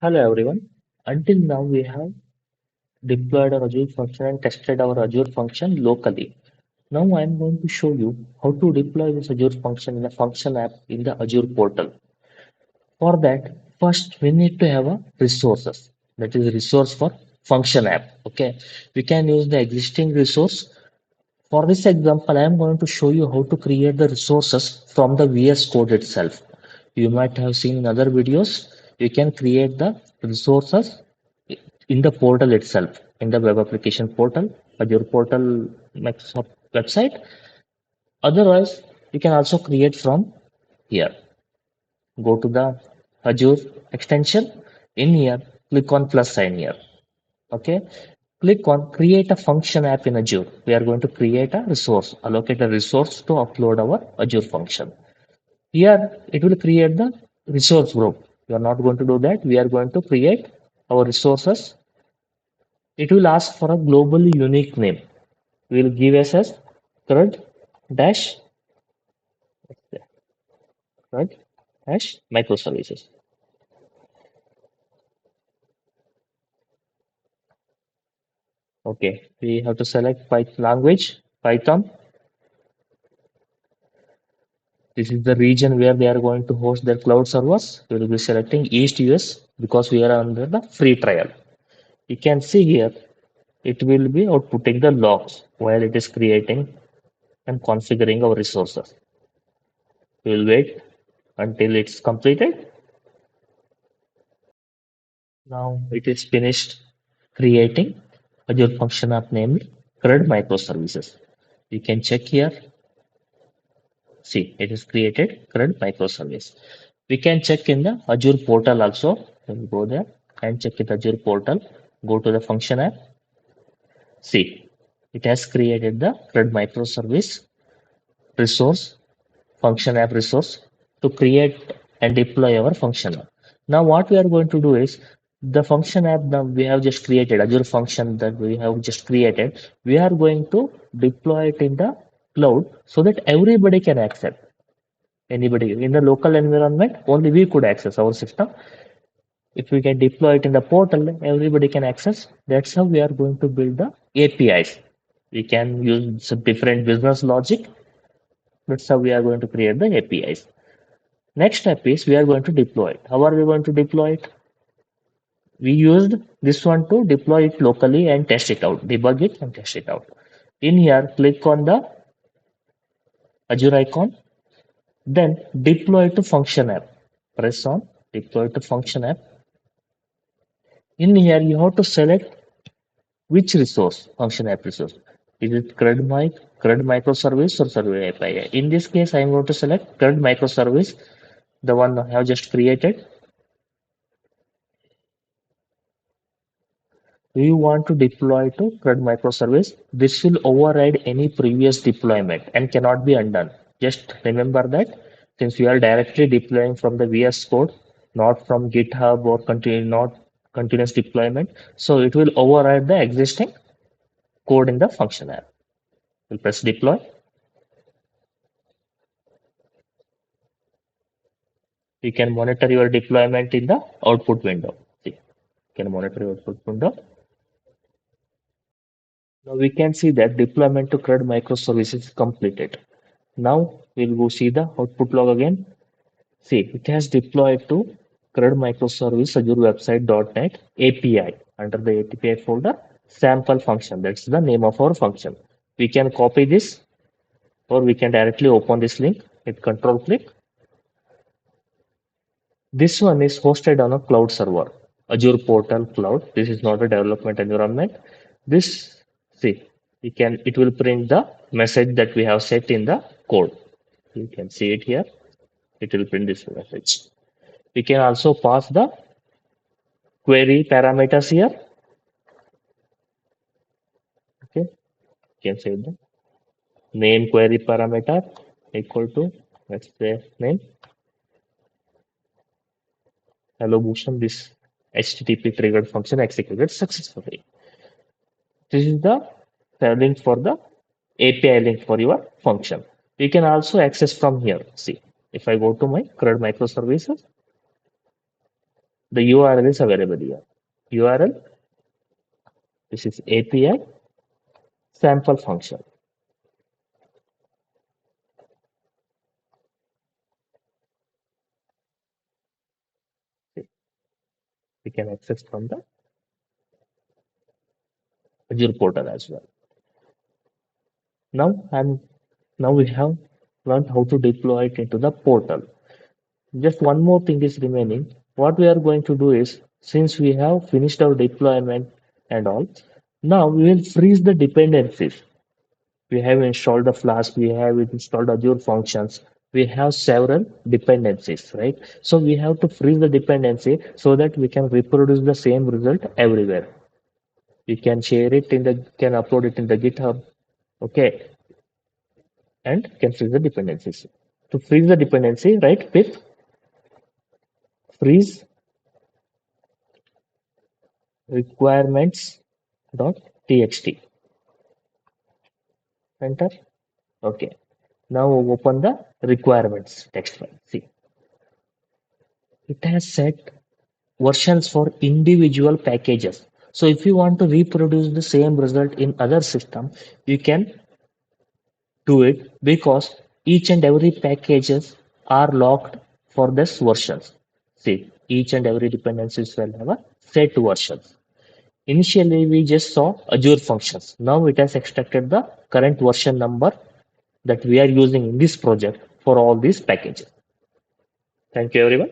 Hello everyone. Until now, we have deployed our Azure function and tested our Azure function locally. Now I am going to show you how to deploy this Azure function in a function app in the Azure portal. For that, first we need to have a resources. That is resource for function app. Okay, we can use the existing resource. For this example, I am going to show you how to create the resources from the VS Code itself. You might have seen in other videos, you can create the resources in the portal itself, in the web application portal, Azure portal Microsoft website. Otherwise, you can also create from here. Go to the Azure extension. In here, click on plus sign here. Okay. Click on create a function app in Azure. We are going to create a resource, allocate a resource to upload our Azure function. Here, it will create the resource group. We are not going to do that. We are going to create our resources. It will ask for a globally unique name. We will give as CRUD dash CRUD dash microservices. Okay, we have to select Python language, Python. This is the region where they are going to host their cloud servers. We will be selecting East US because we are under the free trial. You can see here it will be outputting the logs while it is creating and configuring our resources. We will wait until it's completed. Now it is finished creating Azure function app named CRUD microservices. You can check here. See, it is created CRUD microservice. We can check in the Azure portal also. We'll go there and check it Azure portal. Go to the function app. See, it has created the CRUD microservice resource, function app resource to create and deploy our function app. Now what we are going to do is the function app that we have just created, Azure function that we have just created, we are going to deploy it in the cloud so that everybody can access. Anybody in the local environment, only we could access our system. If we can deploy it in the portal, everybody can access. That's how we are going to build the APIs. We can use some different business logic. That's how we are going to create the APIs. Next step is we are going to deploy it. How are we going to deploy it? We used this one to deploy it locally and test it out, debug it and test it out. In here, click on the Azure icon, then deploy to function app. Press on deploy to function app. In here, you have to select which resource, function app resource. Is it CRUD microservice or server API? In this case, I am going to select CRUD microservice, the one I have just created. We want to deploy to CRUD microservice. This will override any previous deployment and cannot be undone. Just remember that since we are directly deploying from the VS Code, not from GitHub or not continuous deployment. So it will override the existing code in the function app. We'll press deploy. You can monitor your deployment in the output window. See, you can monitor your output window. Now we can see that deployment to CRUD microservices is completed. Now we'll go see the output log again. See, it has deployed to CRUD microservice Azure website.net API under the API folder sample function. That's the name of our function. We can copy this or we can directly open this link with control click. This one is hosted on a cloud server, Azure Portal Cloud. This is not a development environment. This, see, it will print the message that we have set in the code. You can see it here. It will print this message. We can also pass the query parameters here. Okay, you can say the name query parameter equal to, let's say, name. Hello Bhushan, this HTTP triggered function executed successfully. This is the link for the API link for your function. We can also access from here. See, if I go to my CRUD microservices, The URL is available here. URL, this is API sample function. We can access from the Azure portal as well. Now now we have learned how to deploy it into the portal. Just one more thing is remaining. What we are going to do is, since we have finished our deployment and all, now we will freeze the dependencies. We have installed the Flask, we have installed Azure functions, we have several dependencies, right? So we have to freeze the dependency so that we can reproduce the same result everywhere. We can share it in the, can upload it in the GitHub, okay, and can freeze the dependencies. To freeze the dependency, right, pip freeze requirements dot txt. Enter. Okay. Now open the requirements text file. See, it has set versions for individual packages. So if you want to reproduce the same result in other system, you can do it because each and every packages are locked for this versions. See, each and every dependencies will have a set versions. Initially, we just saw Azure functions. Now it has extracted the current version number that we are using in this project for all these packages. Thank you, everyone.